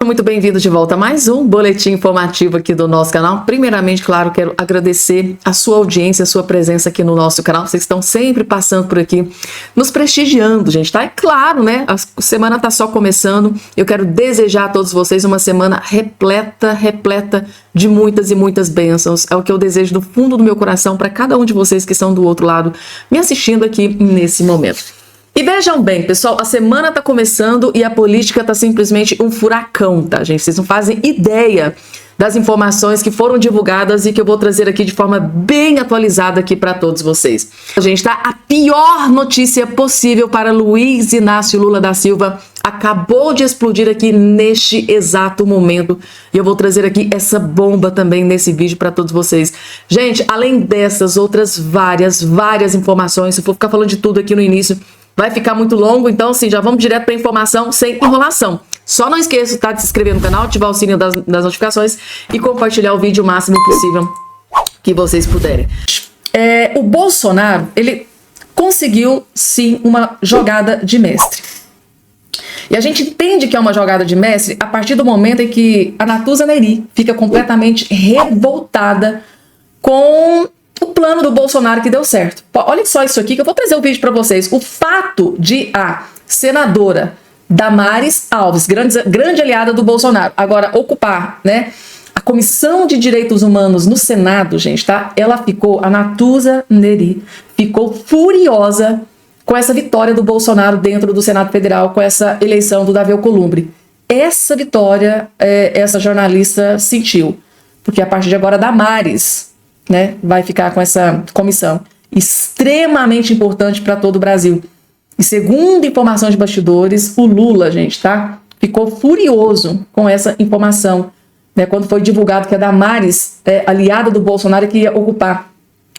Muito bem-vindo de volta a mais um boletim informativo aqui do nosso canal. Primeiramente, claro, quero agradecer a sua audiência, a sua presença aqui no nosso canal. Vocês estão sempre passando por aqui, nos prestigiando, gente, tá? É claro, né? A semana tá só começando. Eu quero desejar a todos vocês uma semana repleta de muitas e muitas bênçãos. É o que eu desejo do fundo do meu coração para cada um de vocês que estão do outro lado me assistindo aqui nesse momento. E vejam bem, pessoal, a semana tá começando e a política tá simplesmente um furacão, tá, gente? Vocês não fazem ideia das informações que foram divulgadas e que eu vou trazer aqui de forma bem atualizada aqui para todos vocês. Gente, tá? A pior notícia possível para Luiz Inácio Lula da Silva acabou de explodir aqui neste exato momento. E eu vou trazer aqui essa bomba também nesse vídeo para todos vocês. Gente, além dessas outras várias informações, se eu for ficar falando de tudo aqui no início, vai ficar muito longo, então assim, já vamos direto para a informação sem enrolação. Só não esqueça, tá, de se inscrever no canal, ativar o sininho das notificações e compartilhar o vídeo o máximo possível que vocês puderem. O Bolsonaro, ele conseguiu sim uma jogada de mestre. E a gente entende que é uma jogada de mestre a partir do momento em que a Natuza Neri fica completamente revoltada com o plano do Bolsonaro que deu certo. Olha só isso aqui que eu vou trazer o vídeo para vocês. O fato de a senadora Damares Alves, grande aliada do Bolsonaro, agora ocupar, né, a Comissão de Direitos Humanos no Senado, gente, tá? A Natuza Neri ficou furiosa com essa vitória do Bolsonaro dentro do Senado Federal, com essa eleição do Davi Alcolumbre. Essa vitória, essa jornalista sentiu, porque a partir de agora Damares, né, vai ficar com essa comissão extremamente importante para todo o Brasil. E segundo informação de bastidores, o Lula, gente, tá, ficou furioso com essa informação, né, quando foi divulgado que a Damares, aliada do Bolsonaro, que ia ocupar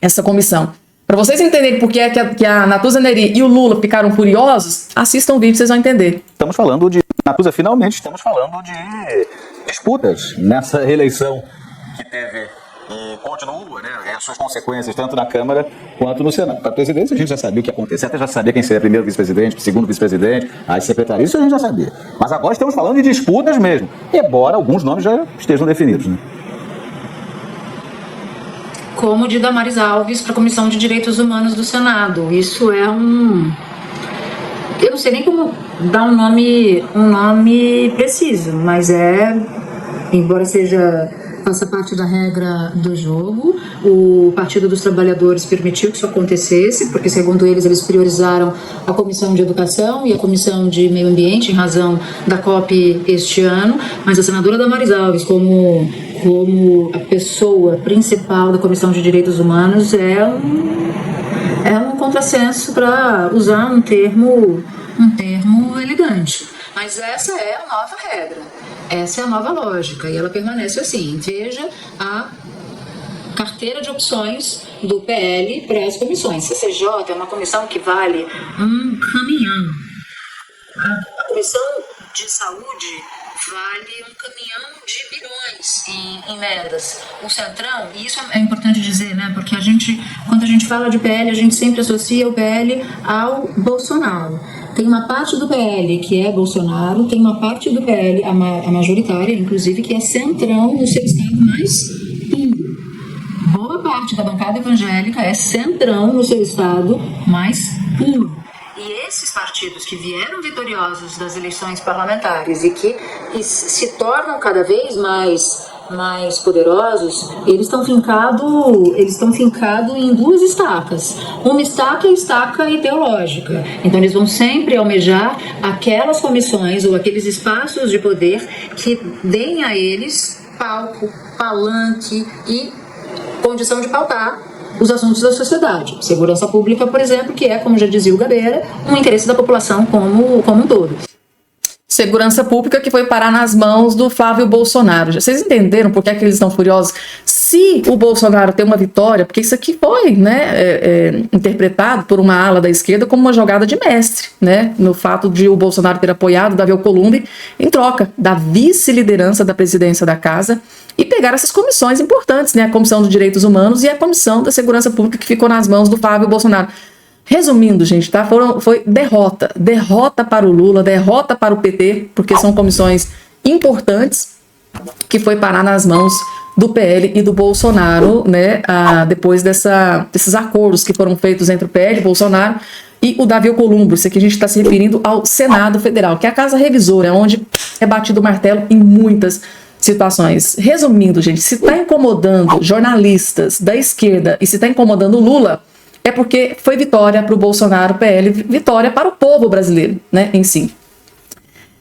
essa comissão. Para vocês entenderem por que é que a Natuza Neri e o Lula ficaram furiosos, assistam o vídeo, vocês vão entender. Estamos falando de Natuza, finalmente estamos falando de disputas nessa eleição que teve e continua, né, as suas consequências tanto na Câmara quanto no Senado. Para a presidência a gente já sabia o que ia acontecer, até já sabia quem seria primeiro vice-presidente, segundo vice-presidente, as secretarias, isso a gente já sabia. Mas agora estamos falando de disputas mesmo, embora alguns nomes já estejam definidos, né? Como de Damares Alves para a Comissão de Direitos Humanos do Senado. Isso é eu não sei nem como dar um nome preciso, mas embora faça parte da regra do jogo, o Partido dos Trabalhadores permitiu que isso acontecesse, porque segundo eles priorizaram a Comissão de Educação e a Comissão de Meio Ambiente em razão da COP este ano, mas a senadora Damares Alves, como a pessoa principal da Comissão de Direitos Humanos, é um contrassenso, para usar um termo elegante. Mas essa é a nova regra, essa é a nova lógica, e ela permanece assim. Veja a carteira de opções do PL para as comissões. CCJ é uma comissão que vale um caminhão. A Comissão de Saúde vale um caminhão de bilhões em emendas. O Centrão, e isso é importante dizer, né? Porque quando a gente fala de PL, a gente sempre associa o PL ao Bolsonaro. Tem uma parte do PL que é Bolsonaro, tem uma parte do PL, a majoritária, inclusive, que é Centrão no seu estado mais puro. Boa parte da bancada evangélica é Centrão no seu estado mais puro. E esses partidos que vieram vitoriosos das eleições parlamentares e que se tornam cada vez mais poderosos, eles estão fincados em duas estacas. Uma estaca é a estaca ideológica. Então eles vão sempre almejar aquelas comissões ou aqueles espaços de poder que deem a eles palco, palanque e condição de pautar os assuntos da sociedade. Segurança pública, por exemplo, que é, como já dizia o Gabeira, um interesse da população como um todo. Segurança pública que foi parar nas mãos do Flávio Bolsonaro. Vocês entenderam por que eles estão furiosos? Se o Bolsonaro tem uma vitória, porque isso aqui foi, né, interpretado por uma ala da esquerda como uma jogada de mestre, né, no fato de o Bolsonaro ter apoiado Davi Alcolumbre em troca da vice-liderança da presidência da casa e pegar essas comissões importantes, né, a Comissão dos Direitos Humanos e a Comissão da Segurança Pública, que ficou nas mãos do Flávio Bolsonaro. Resumindo, gente, tá? Foi derrota para o Lula, derrota para o PT, porque são comissões importantes que foi parar nas mãos do PL e do Bolsonaro, né, depois desses acordos que foram feitos entre o PL, Bolsonaro e o Davi Alcolumbre. Isso aqui a gente está se referindo ao Senado Federal, que é a casa revisora, onde é batido o martelo em muitas situações. Resumindo, gente, se está incomodando jornalistas da esquerda e se está incomodando o Lula, é porque foi vitória para o Bolsonaro, PL, vitória para o povo brasileiro, né, em si.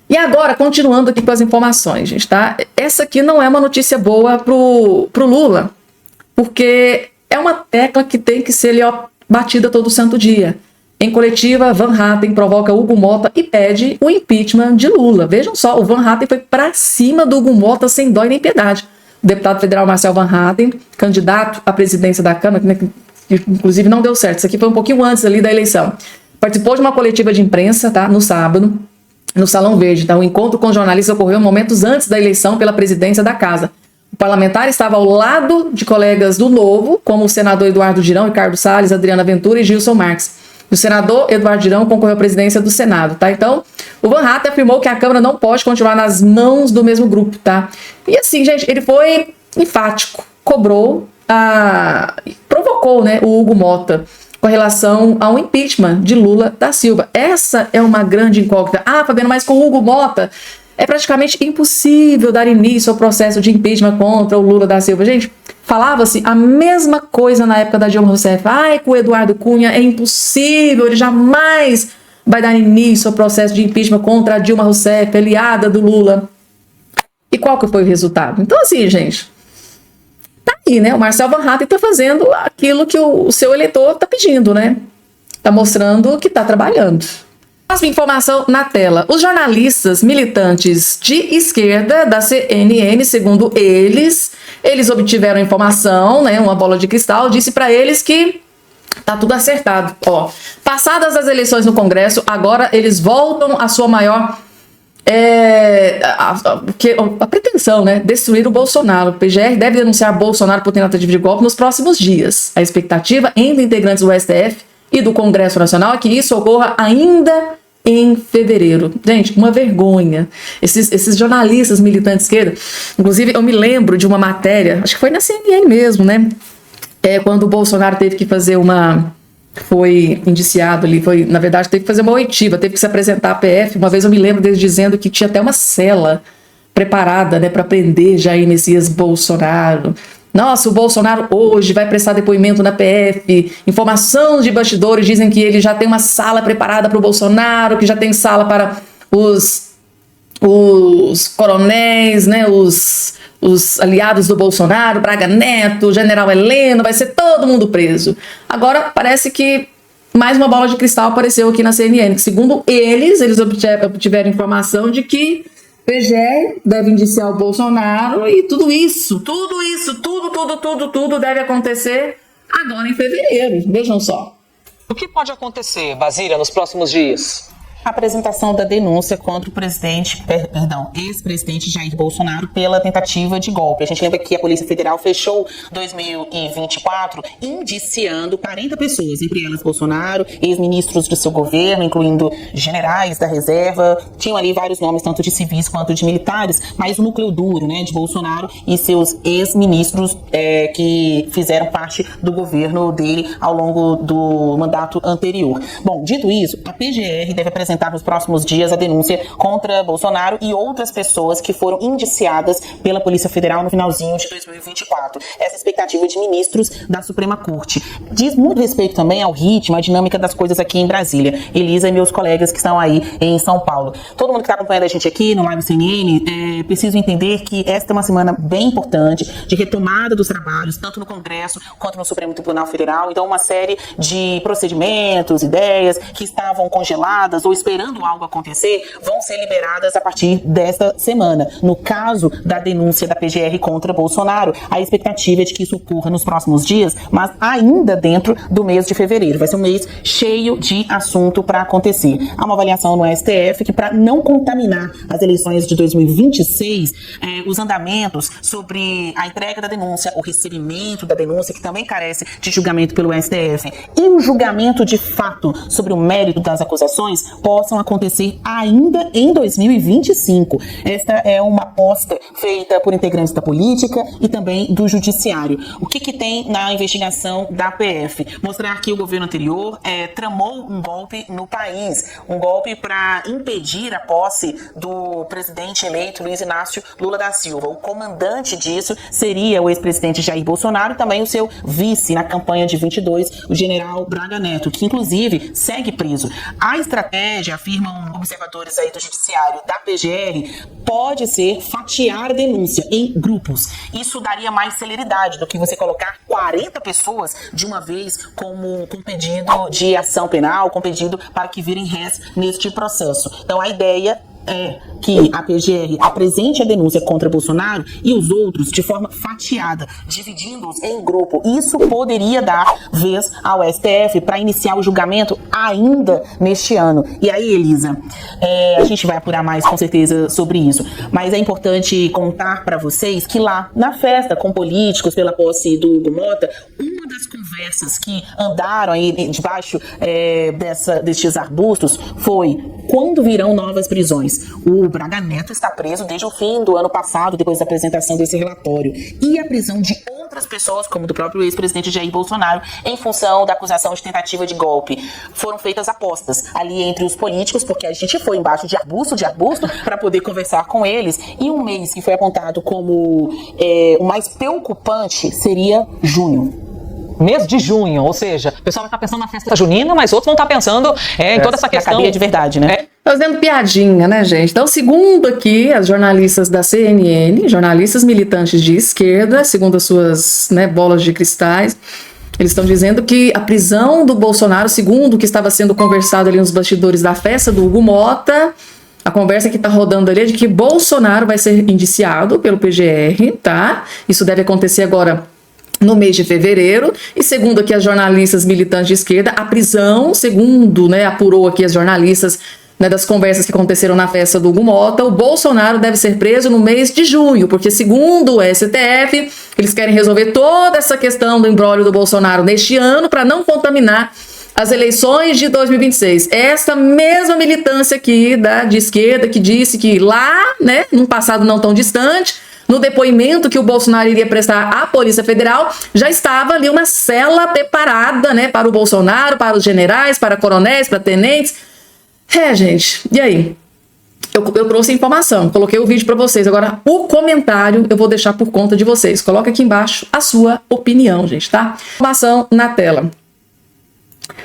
E agora, continuando aqui com as informações, gente, tá? Essa aqui não é uma notícia boa pro Lula, porque é uma tecla que tem que ser ali, ó, batida todo santo dia. Em coletiva, Van Hatten provoca Hugo Mota e pede o impeachment de Lula. Vejam só, o Van Hatten foi pra cima do Hugo Mota sem dó e nem piedade. O deputado federal Marcel Van Hatten, candidato à presidência da Câmara, que inclusive não deu certo, isso aqui foi um pouquinho antes ali da eleição, participou de uma coletiva de imprensa, tá? No sábado, no Salão Verde, tá? O encontro com jornalistas ocorreu momentos antes da eleição pela presidência da casa. O parlamentar estava ao lado de colegas do Novo, como o senador Eduardo Girão, Ricardo Salles, Adriana Ventura e Gilson Marques. O senador Eduardo Girão concorreu à presidência do Senado, tá? Então, o Van Hatten afirmou que a Câmara não pode continuar nas mãos do mesmo grupo, tá? E assim, gente, ele foi enfático, cobrou, provocou, né, o Hugo Mota com relação ao impeachment de Lula da Silva. Essa é uma grande incógnita. Fabiano, mas com o Hugo Mota é praticamente impossível dar início ao processo de impeachment contra o Lula da Silva. Gente, falava-se a mesma coisa na época da Dilma Rousseff. Com o Eduardo Cunha é impossível, ele jamais vai dar início ao processo de impeachment contra a Dilma Rousseff, aliada do Lula. E qual que foi o resultado? Então, assim, gente, tá aí, né? O Marcel Van Hatten tá fazendo aquilo que o seu eleitor tá pedindo, né? Tá mostrando que tá trabalhando. Próxima informação na tela. Os jornalistas militantes de esquerda da CNN, segundo eles obtiveram informação, né? Uma bola de cristal disse para eles que tá tudo acertado. Passadas as eleições no Congresso, agora eles voltam à sua maior a pretensão, né? Destruir o Bolsonaro. O PGR deve denunciar Bolsonaro por tentativa de golpe nos próximos dias. A expectativa entre integrantes do STF e do Congresso Nacional é que isso ocorra ainda em fevereiro. Gente, uma vergonha. Esses jornalistas militantes de esquerda, inclusive eu me lembro de uma matéria, acho que foi na CNN mesmo, né? Quando o Bolsonaro teve que fazer foi indiciado ali, na verdade teve que fazer uma oitiva, teve que se apresentar à PF. Uma vez eu me lembro deles dizendo que tinha até uma cela preparada, né, para prender Jair Messias Bolsonaro. Nossa, o Bolsonaro hoje vai prestar depoimento na PF. Informações de bastidores dizem que ele já tem uma sala preparada para o Bolsonaro, que já tem sala para os coronéis, né, os aliados do Bolsonaro, Braga Neto, General Heleno, vai ser todo mundo preso. Agora parece que mais uma bola de cristal apareceu aqui na CNN, que segundo eles obtiveram informação de que PGR deve indiciar o Bolsonaro e tudo deve acontecer agora em fevereiro. Vejam só. O que pode acontecer, Basília, nos próximos dias? A apresentação da denúncia contra o ex-presidente Jair Bolsonaro pela tentativa de golpe. A gente lembra que a Polícia Federal fechou 2024 indiciando 40 pessoas, entre elas Bolsonaro, ex-ministros do seu governo, incluindo generais da reserva. Tinham ali vários nomes, tanto de civis quanto de militares, mas o núcleo duro, né, de Bolsonaro e seus ex-ministros que fizeram parte do governo dele ao longo do mandato anterior. Bom, dito isso, a PGR deve apresentar nos próximos dias a denúncia contra Bolsonaro e outras pessoas que foram indiciadas pela Polícia Federal no finalzinho de 2024. Essa expectativa de ministros da Suprema Corte. Diz muito respeito também ao ritmo, à dinâmica das coisas aqui em Brasília. Elisa e meus colegas que estão aí em São Paulo. Todo mundo que está acompanhando a gente aqui no Live CNN, preciso entender que esta é uma semana bem importante de retomada dos trabalhos, tanto no Congresso quanto no Supremo Tribunal Federal. Então, uma série de procedimentos, ideias que estavam congeladas ou esperando algo acontecer, vão ser liberadas a partir desta semana. No caso da denúncia da PGR contra Bolsonaro, a expectativa é de que isso ocorra nos próximos dias, mas ainda dentro do mês de fevereiro. Vai ser um mês cheio de assunto para acontecer. Há uma avaliação no STF que, para não contaminar as eleições de 2026, os andamentos sobre a entrega da denúncia, o recebimento da denúncia, que também carece de julgamento pelo STF, e o julgamento de fato sobre o mérito das acusações, possam acontecer ainda em 2025. Esta é uma aposta feita por integrantes da política e também do judiciário. O que tem na investigação da PF? Mostrar que o governo anterior tramou um golpe no país, um golpe para impedir a posse do presidente eleito Luiz Inácio Lula da Silva. O comandante disso seria o ex-presidente Jair Bolsonaro e também o seu vice na campanha de 22, o general Braga Neto, que inclusive segue preso. A estratégia, afirmam observadores aí do judiciário da PGR, pode ser fatiar a denúncia em grupos. Isso daria mais celeridade do que você colocar 40 pessoas de uma vez com pedido de ação penal, com pedido para que virem réis neste processo. Então a ideia é que a PGR apresente a denúncia contra Bolsonaro e os outros de forma fatiada, dividindo-os em grupo. Isso poderia dar vez ao STF para iniciar o julgamento ainda neste ano. E aí, Elisa, a gente vai apurar mais com certeza sobre isso, mas é importante contar para vocês que lá na festa com políticos pela posse do Hugo Mota, uma das conversas que andaram aí debaixo destes arbustos foi: quando virão novas prisões? O Braga Neto está preso desde o fim do ano passado, depois da apresentação desse relatório. E a prisão de outras pessoas, como do próprio ex-presidente Jair Bolsonaro, em função da acusação de tentativa de golpe. Foram feitas apostas ali entre os políticos, porque a gente foi embaixo de arbusto, para poder conversar com eles. E um mês que foi apontado como o mais preocupante seria junho. Mês de junho, ou seja, o pessoal vai estar pensando na festa junina, mas outros vão estar pensando em toda essa questão. Acabia de verdade, né? Fazendo piadinha, né, gente? Então, segundo aqui as jornalistas da CNN, jornalistas militantes de esquerda, segundo as suas bolas de cristais, eles estão dizendo que a prisão do Bolsonaro, segundo o que estava sendo conversado ali nos bastidores da festa do Hugo Mota, a conversa que está rodando ali é de que Bolsonaro vai ser indiciado pelo PGR, tá? Isso deve acontecer agora no mês de fevereiro, e segundo aqui as jornalistas militantes de esquerda, a prisão, segundo apurou aqui as jornalistas das conversas que aconteceram na festa do Hugo Mota, o Bolsonaro deve ser preso no mês de junho, porque segundo o STF, eles querem resolver toda essa questão do imbróglio do Bolsonaro neste ano para não contaminar as eleições de 2026. Essa mesma militância aqui de esquerda que disse que lá, num passado não tão distante, no depoimento que o Bolsonaro iria prestar à Polícia Federal, já estava ali uma cela preparada, para o Bolsonaro, para os generais, para coronéis, para tenentes. Gente, e aí? Eu trouxe informação, coloquei o vídeo para vocês. Agora, o comentário eu vou deixar por conta de vocês. Coloca aqui embaixo a sua opinião, gente, tá? Informação na tela.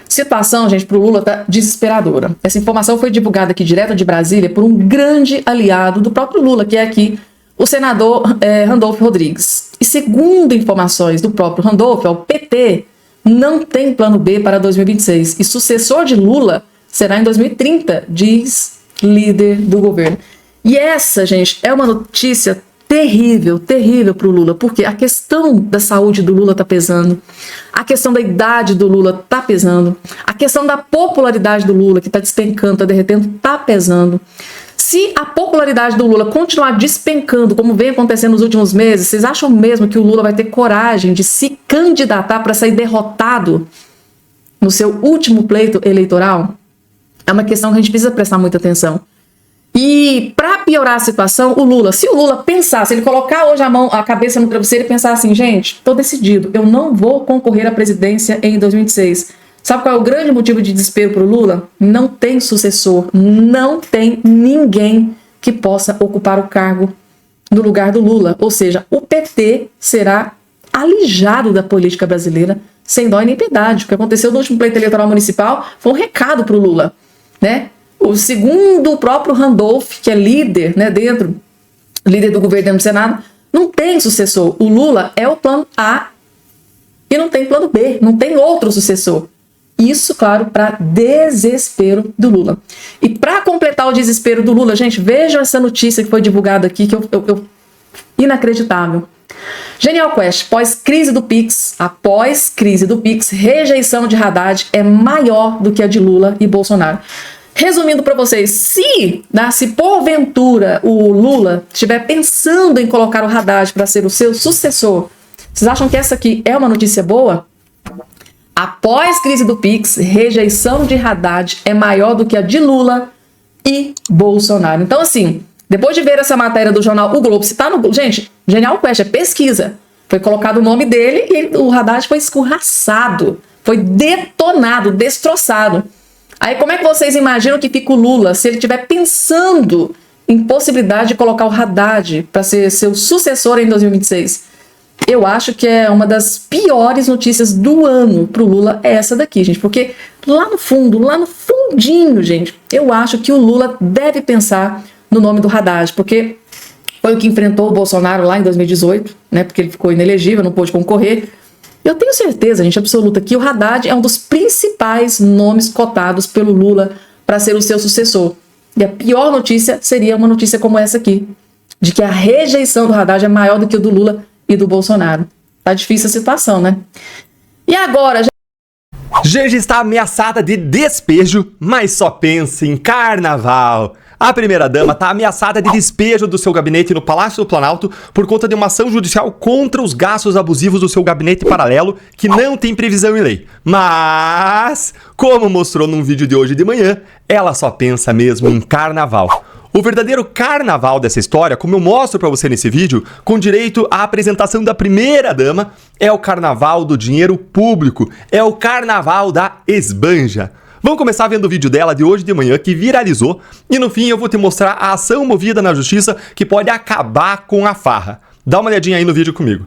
Situação, gente, pro Lula tá desesperadora. Essa informação foi divulgada aqui direto de Brasília por um grande aliado do próprio Lula, que é aqui o senador Randolfo Rodrigues. E segundo informações do próprio Randolfo, o PT não tem plano B para 2026. E sucessor de Lula será em 2030, diz líder do governo. E essa, gente, é uma notícia terrível para o Lula, porque a questão da saúde do Lula está pesando, a questão da idade do Lula está pesando, a questão da popularidade do Lula, que está despencando, está derretendo, está pesando. Se a popularidade do Lula continuar despencando, como vem acontecendo nos últimos meses, vocês acham mesmo que o Lula vai ter coragem de se candidatar para sair derrotado no seu último pleito eleitoral? É uma questão que a gente precisa prestar muita atenção. E para piorar a situação, se o Lula pensar, se ele colocar hoje a cabeça no travesseiro e pensar assim, gente, estou decidido, eu não vou concorrer à presidência em 2026. Sabe qual é o grande motivo de desespero para o Lula? Não tem sucessor, não tem ninguém que possa ocupar o cargo no lugar do Lula. Ou seja, o PT será alijado da política brasileira sem dó e nem piedade. O que aconteceu no último pleito eleitoral municipal foi um recado para o Lula, Segundo o próprio Randolph, que é líder, líder do governo do Senado, não tem sucessor. O Lula é o plano A e não tem plano B, não tem outro sucessor. Isso, claro, para desespero do Lula. E para completar o desespero do Lula, gente, vejam essa notícia que foi divulgada aqui, que inacreditável. Genial Quest, após crise do Pix, rejeição de Haddad é maior do que a de Lula e Bolsonaro. Resumindo para vocês, se porventura o Lula estiver pensando em colocar o Haddad para ser o seu sucessor, vocês acham que essa aqui é uma notícia boa? Após crise do Pix, rejeição de Haddad é maior do que a de Lula e Bolsonaro. Então, assim, depois de ver essa matéria do jornal O Globo, se tá no... Gente, Genial Quest é pesquisa. Foi colocado o nome dele e o Haddad foi escorraçado, foi detonado, destroçado. Aí como é que vocês imaginam que fica o Lula se ele estiver pensando em possibilidade de colocar o Haddad para ser seu sucessor em 2026? Eu acho que é uma das piores notícias do ano pro Lula, é essa daqui, gente. Porque lá no fundo, lá no fundinho, gente, eu acho que o Lula deve pensar no nome do Haddad, porque foi o que enfrentou o Bolsonaro lá em 2018, né? Porque ele ficou inelegível, não pôde concorrer. Eu tenho certeza, gente, absoluta, que o Haddad é um dos principais nomes cotados pelo Lula para ser o seu sucessor. E a pior notícia seria uma notícia como essa aqui, de que a rejeição do Haddad é maior do que o do Lula e do Bolsonaro. Tá difícil a situação, né? E agora... Janja está ameaçada de despejo, mas só pensa em carnaval. A primeira-dama está ameaçada de despejo do seu gabinete no Palácio do Planalto por conta de uma ação judicial contra os gastos abusivos do seu gabinete paralelo, que não tem previsão em lei. Mas, como mostrou num vídeo de hoje de manhã, ela só pensa mesmo em carnaval. O verdadeiro carnaval dessa história, como eu mostro pra você nesse vídeo, com direito à apresentação da primeira-dama, é o carnaval do dinheiro público, é o carnaval da esbanja. Vamos começar vendo o vídeo dela de hoje de manhã, que viralizou, e no fim eu vou te mostrar a ação movida na justiça que pode acabar com a farra. Dá uma olhadinha aí no vídeo comigo.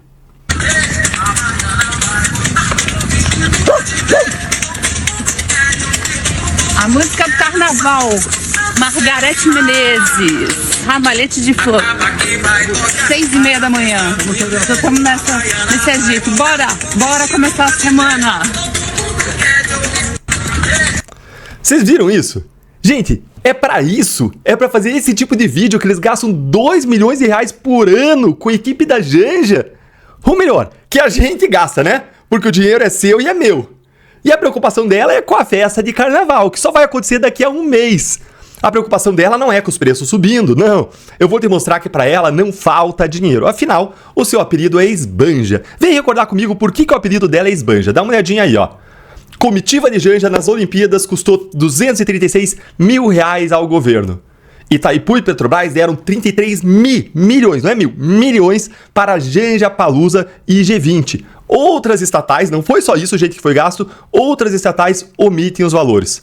A música do carnaval, Margarete Menezes, Ramalhete de Flor, 6h30 da manhã. Estamos nesse agito. Bora começar a semana. Vocês viram isso? Gente, é pra isso, é pra fazer esse tipo de vídeo que eles gastam 2 milhões de reais por ano com a equipe da Janja. Ou melhor, que a gente gasta, né? Porque o dinheiro é seu e é meu. E a preocupação dela é com a festa de carnaval, que só vai acontecer daqui a um mês. A preocupação dela não é com os preços subindo, não. Eu vou te mostrar que pra ela não falta dinheiro. Afinal, o seu apelido é Esbanja. Vem recordar comigo por que o apelido dela é Esbanja. Dá uma olhadinha aí, ó. Comitiva de Janja nas Olimpíadas custou 236 mil reais ao governo. Itaipu e Petrobras deram 33 milhões, não é mil, milhões para Janja Palusa e G20. Outras estatais, não foi só isso, gente, que foi gasto, outras estatais omitem os valores.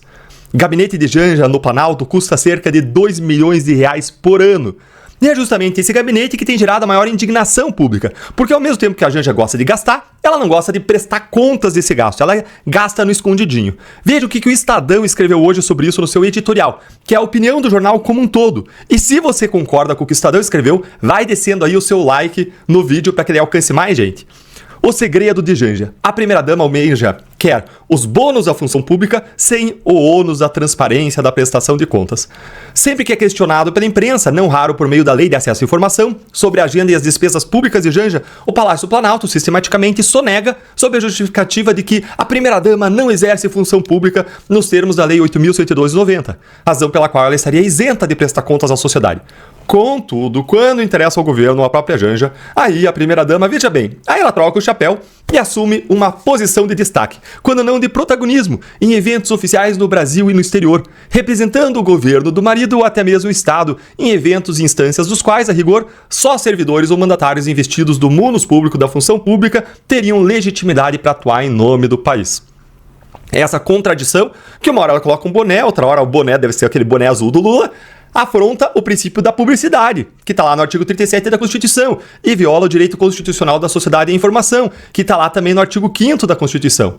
Gabinete de Janja no Planalto custa cerca de 2 milhões de reais por ano. E é justamente esse gabinete que tem gerado a maior indignação pública, porque ao mesmo tempo que a Janja gosta de gastar, ela não gosta de prestar contas desse gasto, ela gasta no escondidinho. Veja o que o Estadão escreveu hoje sobre isso no seu editorial, que é a opinião do jornal como um todo. E se você concorda com o que o Estadão escreveu, vai descendo aí o seu like no vídeo para que ele alcance mais gente. O segredo de Janja. A primeira-dama almeja quer os bônus da função pública sem o ônus da transparência da prestação de contas. Sempre que é questionado pela imprensa, não raro por meio da Lei de Acesso à Informação, sobre a agenda e as despesas públicas de Janja, o Palácio do Planalto sistematicamente sonega sob a justificativa de que a primeira-dama não exerce função pública nos termos da Lei 8.102/90, razão pela qual ela estaria isenta de prestar contas à sociedade. Contudo, quando interessa ao governo ou à própria Janja, aí a primeira-dama, veja bem, aí ela troca o chapéu e assume uma posição de destaque, quando não de protagonismo, em eventos oficiais no Brasil e no exterior, representando o governo do marido ou até mesmo o Estado, em eventos e instâncias dos quais, a rigor, só servidores ou mandatários investidos do munus público da função pública teriam legitimidade para atuar em nome do país. Essa contradição, que uma hora ela coloca um boné, outra hora o boné deve ser aquele boné azul do Lula, afronta o princípio da publicidade, que está lá no artigo 37 da Constituição, e viola o direito constitucional da sociedade à informação, que está lá também no artigo 5º da Constituição.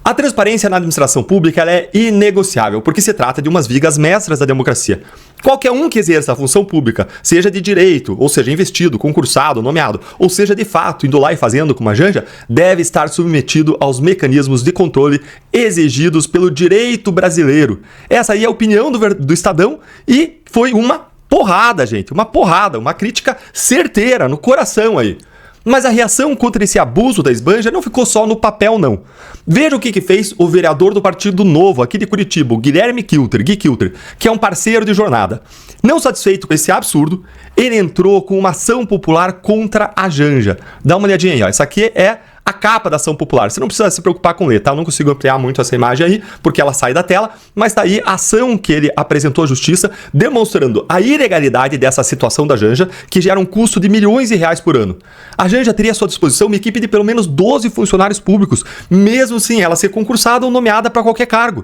A transparência na administração pública ela é inegociável, porque se trata de umas vigas mestras da democracia. Qualquer um que exerça a função pública, seja de direito, ou seja investido, concursado, nomeado, ou seja de fato indo lá e fazendo como a Janja, deve estar submetido aos mecanismos de controle exigidos pelo direito brasileiro. Essa aí é a opinião do Estadão e foi uma porrada, gente, uma crítica certeira, no coração aí. Mas a reação contra esse abuso da esbanja não ficou só no papel, não. Veja o que fez o vereador do Partido Novo aqui de Curitiba, o Guilherme Kilter, Gui Kilter, que é um parceiro de jornada. Não satisfeito com esse absurdo, ele entrou com uma ação popular contra a Janja. Dá uma olhadinha aí, ó. Essa aqui é a capa da ação popular. Você não precisa se preocupar com ler, tá? Eu não consigo ampliar muito essa imagem aí, porque ela sai da tela, mas tá aí a ação que ele apresentou à justiça, demonstrando a ilegalidade dessa situação da Janja, que gera um custo de milhões de reais por ano. A Janja teria à sua disposição uma equipe de pelo menos 12 funcionários públicos, mesmo sem ela ser concursada ou nomeada para qualquer cargo.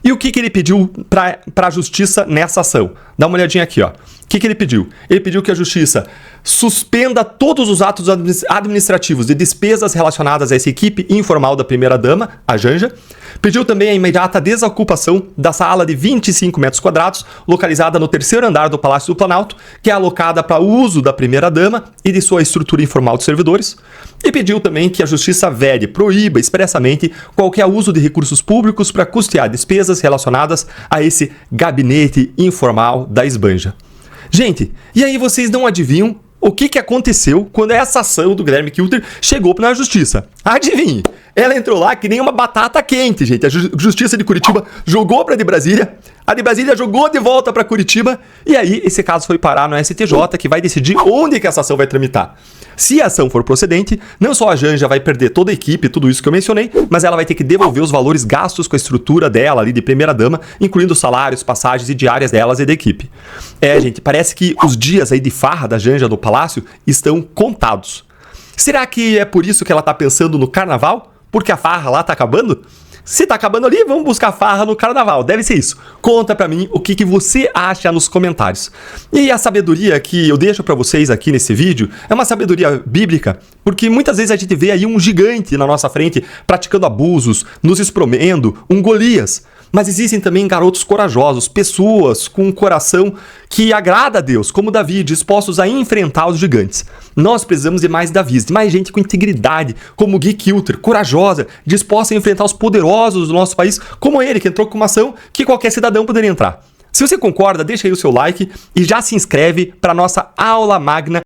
E o que ele pediu para a justiça nessa ação? Dá uma olhadinha aqui, ó. O que ele pediu? Ele pediu que a justiça suspenda todos os atos administrativos de despesas relacionadas a essa equipe informal da primeira-dama, a Janja. Pediu também a imediata desocupação da sala de 25 metros quadrados, localizada no 3º andar do Palácio do Planalto, que é alocada para uso da primeira-dama e de sua estrutura informal de servidores. E pediu também que a justiça vede, proíba expressamente qualquer uso de recursos públicos para custear despesas relacionadas a esse gabinete informal da esbanja. Gente, e aí vocês não adivinham o que aconteceu quando essa ação do Guilherme Kilter chegou na justiça? Adivinhe! Ela entrou lá que nem uma batata quente, gente. A Justiça de Curitiba jogou para de Brasília, a de Brasília jogou de volta para Curitiba, e aí esse caso foi parar no STJ, que vai decidir onde que essa ação vai tramitar. Se a ação for procedente, não só a Janja vai perder toda a equipe, tudo isso que eu mencionei, mas ela vai ter que devolver os valores gastos com a estrutura dela ali de primeira-dama, incluindo salários, passagens e diárias delas e da equipe. Gente, parece que os dias aí de farra da Janja no Palácio estão contados. Será que é por isso que ela tá pensando no carnaval? Porque a farra lá tá acabando? Se tá acabando ali, vamos buscar farra no carnaval. Deve ser isso. Conta pra mim o que você acha nos comentários. E a sabedoria que eu deixo pra vocês aqui nesse vídeo é uma sabedoria bíblica, porque muitas vezes a gente vê aí um gigante na nossa frente praticando abusos, nos espremendo, um Golias. Mas existem também garotos corajosos, pessoas com um coração que agrada a Deus, como Davi, dispostos a enfrentar os gigantes. Nós precisamos de mais Davis, de mais gente com integridade, como Gui Kilter, corajosa, disposta a enfrentar os poderosos do nosso país, como ele, que entrou com uma ação que qualquer cidadão poderia entrar. Se você concorda, deixa aí o seu like e já se inscreve para a nossa aula magna